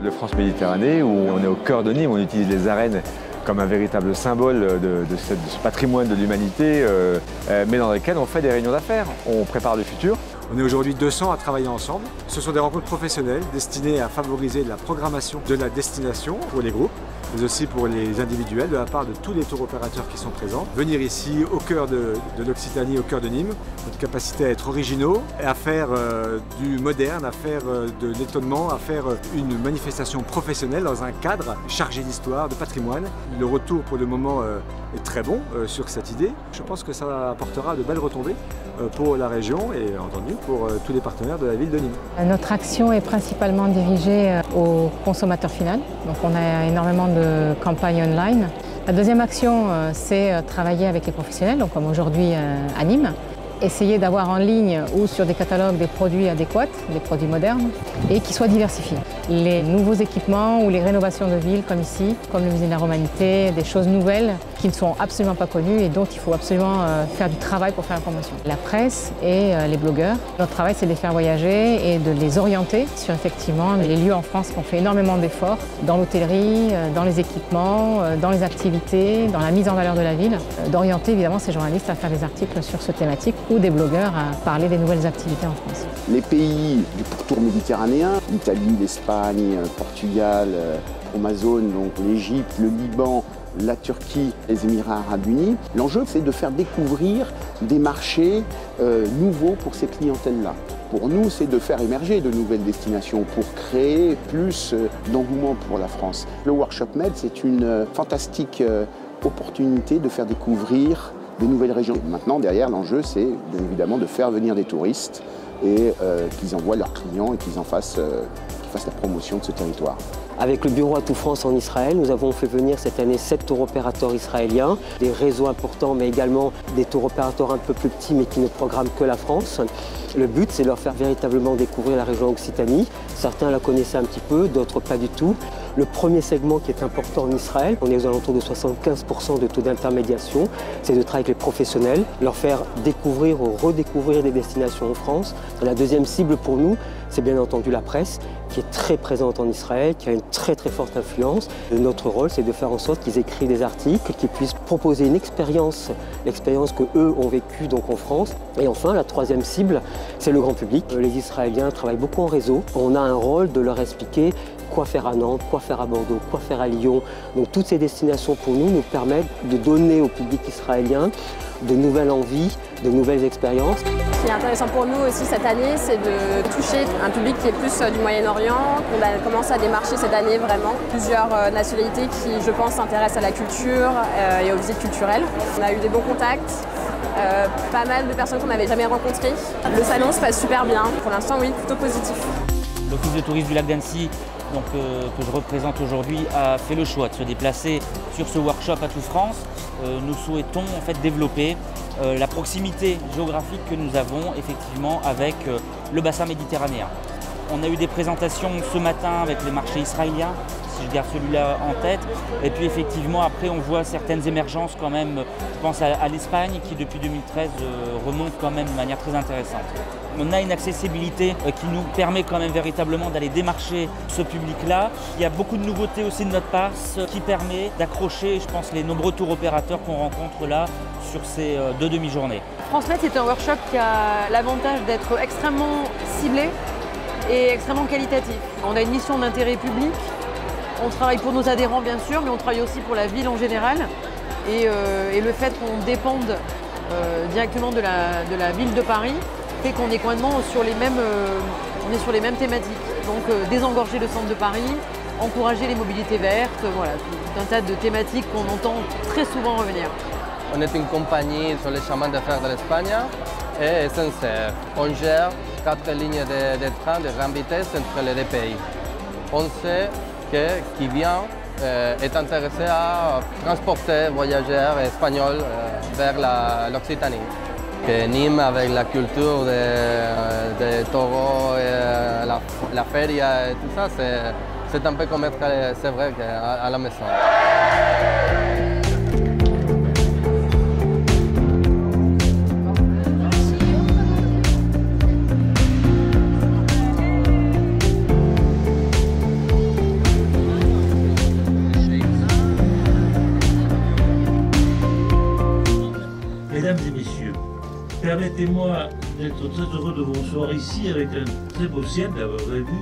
de France Méditerranée où on est au cœur de Nîmes, on utilise les arènes comme un véritable symbole de ce patrimoine de l'humanité, mais dans lequel on fait des réunions d'affaires, on prépare le futur. On est aujourd'hui 200 à travailler ensemble. Ce sont des rencontres professionnelles destinées à favoriser la programmation de la destination pour les groupes, mais aussi pour les individuels de la part de tous les tours opérateurs qui sont présents. Venir ici au cœur de l'Occitanie, au cœur de Nîmes, notre capacité à être originaux, et à faire du moderne, à faire de l'étonnement, à faire une manifestation professionnelle dans un cadre chargé d'histoire, de patrimoine. Le retour pour le moment est très bon sur cette idée. Je pense que ça apportera de belles retombées pour la région et entendu pour tous les partenaires de la ville de Nîmes. Notre action est principalement dirigée au consommateur final. Donc on a énormément de campagnes online. La deuxième action, c'est travailler avec les professionnels, donc comme aujourd'hui à Nîmes. Essayer d'avoir en ligne ou sur des catalogues des produits adéquats, des produits modernes et qui soient diversifiés. Les nouveaux équipements ou les rénovations de villes comme ici, comme le musée de la Romanité, des choses nouvelles qui ne sont absolument pas connues et dont il faut absolument faire du travail pour faire la promotion. La presse et les blogueurs, notre travail c'est de les faire voyager et de les orienter sur effectivement les lieux en France qui ont fait énormément d'efforts dans l'hôtellerie, dans les équipements, dans les activités, dans la mise en valeur de la ville, d'orienter évidemment ces journalistes à faire des articles sur ce thématique ou des blogueurs à parler des nouvelles activités en France. Les pays du pourtour méditerranéen, l'Italie, l'Espagne, Portugal, Amazone, donc l'Égypte, le Liban, la Turquie, les Émirats arabes unis, l'enjeu c'est de faire découvrir des marchés nouveaux pour ces clientèles-là. Pour nous, c'est de faire émerger de nouvelles destinations pour créer plus d'engouement pour la France. Le Workshop Med, c'est une fantastique opportunité de faire découvrir de nouvelles régions. Maintenant, derrière, l'enjeu, c'est bien évidemment de faire venir des touristes et qu'ils envoient leurs clients et qu'ils fassent la promotion de ce territoire. Avec le bureau Atout France en Israël, nous avons fait venir cette année 7 tours opérateurs israéliens, des réseaux importants mais également des tours opérateurs un peu plus petits mais qui ne programment que la France. Le but, c'est de leur faire véritablement découvrir la région Occitanie. Certains la connaissaient un petit peu, d'autres pas du tout. Le premier segment qui est important en Israël, on est aux alentours de 75% de taux d'intermédiation, c'est de travailler avec les professionnels, leur faire découvrir ou redécouvrir des destinations en France. Et la deuxième cible pour nous, c'est bien entendu la presse, qui est très présente en Israël, qui a une très forte influence. Et notre rôle, c'est de faire en sorte qu'ils écrivent des articles, qu'ils puissent proposer une expérience, l'expérience qu'eux ont vécue donc en France. Et enfin, la troisième cible, c'est le grand public. Les Israéliens travaillent beaucoup en réseau. On a un rôle de leur expliquer quoi faire à Nantes, quoi faire à Bordeaux, quoi faire à Lyon. Donc toutes ces destinations pour nous permettent de donner au public israélien de nouvelles envies, de nouvelles expériences. Ce qui est intéressant pour nous aussi cette année, c'est de toucher un public qui est plus du Moyen-Orient, qu'on a commencé à démarcher cette année vraiment. Plusieurs nationalités qui, je pense, s'intéressent à la culture et aux visites culturelles. On a eu des bons contacts, pas mal de personnes qu'on n'avait jamais rencontrées. Le salon se passe super bien. Pour l'instant, oui, plutôt positif. L'Office de tourisme du lac d'Annecy, que je représente aujourd'hui, a fait le choix de se déplacer sur ce workshop Atout France. Nous souhaitons en fait développer la proximité géographique que nous avons effectivement avec le bassin méditerranéen. On a eu des présentations ce matin avec les marchés israéliens, si je garde celui-là en tête. Et puis effectivement, après, on voit certaines émergences quand même. Je pense à l'Espagne qui, depuis 2013, remonte quand même de manière très intéressante. On a une accessibilité qui nous permet quand même véritablement d'aller démarcher ce public-là. Il y a beaucoup de nouveautés aussi de notre part, ce qui permet d'accrocher, je pense, les nombreux tours opérateurs qu'on rencontre là sur ces 2 demi-journées. France Med, c'est un workshop qui a l'avantage d'être extrêmement ciblé et extrêmement qualitatif. On a une mission d'intérêt public. On travaille pour nos adhérents bien sûr, mais on travaille aussi pour la ville en général. Et le fait qu'on dépende directement de la ville de Paris fait qu'on est complètement sur les mêmes thématiques. Donc désengorger le centre de Paris, encourager les mobilités vertes, voilà, tout un tas de thématiques qu'on entend très souvent revenir. On est une compagnie sur les chemins de fer de l'Espagne et SNCF. On gère 4 lignes de train de grande vitesse entre les 2 pays. On sait que qui vient est intéressé à transporter voyageurs espagnols vers l'Occitanie. Nîmes, avec la culture des taureaux, et la feria et tout ça, c'est un peu comme être, c'est vrai, à la maison. Permettez-moi d'être très heureux de vous recevoir ici avec un très beau ciel, vous avez vu.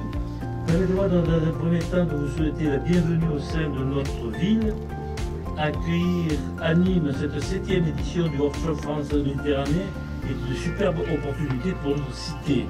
Permettez-moi dans un premier temps de vous souhaiter la bienvenue au sein de notre ville, accueillir à Nîmes cette 7e édition du Workshop France Méditerranée est une superbe opportunité pour notre cité.